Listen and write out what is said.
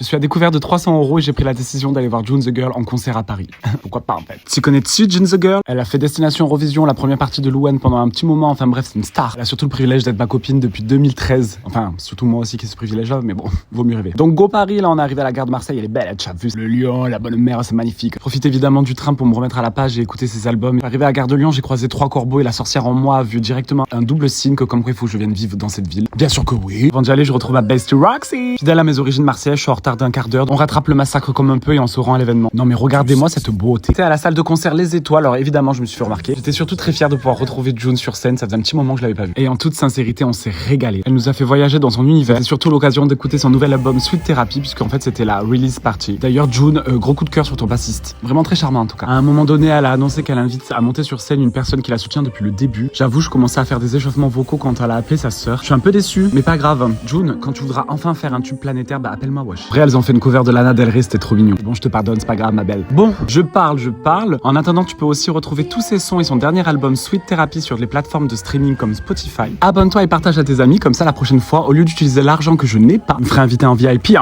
Je suis à découvert de 300 € et j'ai pris la décision d'aller voir June the Girl en concert à Paris. Pourquoi pas en fait. Tu connais-tu June the Girl? Elle a fait Destination Eurovision, la première partie de Louane pendant un petit moment. Enfin bref, c'est une star. Elle a surtout le privilège d'être ma copine depuis 2013. Enfin, surtout moi aussi qui ai ce privilège-là, mais bon, vaut mieux rêver. Donc go Paris, là on est arrivé à la gare de Marseille, elle est belle, tu as vu le lion, la bonne mère, c'est magnifique. Profite évidemment du train pour me remettre à la page et écouter ses albums. Arrivé à la gare de Lyon, j'ai croisé 3 corbeaux et la sorcière en moi a vu directement un double signe que comme quoi il faut que je vienne vivre dans cette ville. Bien sûr que oui. Avant d'y aller, je retrouve ma bestie Roxy. Fidèle à mes origines marseillaises, je suis en retard d'un quart d'heure. On rattrape le massacre comme un peu et on se rend à l'événement. Non mais regardez-moi cette beauté. J'étais à la salle de concert Les Étoiles, alors évidemment je me suis fait remarquer. J'étais surtout très fier de pouvoir retrouver June sur scène, ça faisait un petit moment que je l'avais pas vue. Et en toute sincérité, on s'est régalé. Elle nous a fait voyager dans son univers. C'est surtout l'occasion d'écouter son nouvel album Sweet Therapy, puisqu'en fait c'était la release party. D'ailleurs June, gros coup de cœur sur ton bassiste. Vraiment très charmant en tout cas. À un moment donné, elle a annoncé qu'elle invite à monter sur scène une personne qui la soutient depuis le début. J'avoue, je commençais à faire des échauffements vocaux quand elle a appelé sa sœur. Je suis un peu déçu, mais pas grave. June, quand tu voudras enfin faire un tube planétaire, bah appelle-moi wesh. Après, elles ont fait une cover de Lana Del Rey, c'était trop mignon. Bon, je te pardonne, c'est pas grave ma belle. Bon, je parle. En attendant, tu peux aussi retrouver tous ses sons et son dernier album Sweet Therapy sur les plateformes de streaming comme Spotify. Abonne-toi et partage à tes amis, comme ça la prochaine fois, au lieu d'utiliser l'argent que je n'ai pas, je me ferai inviter en VIP.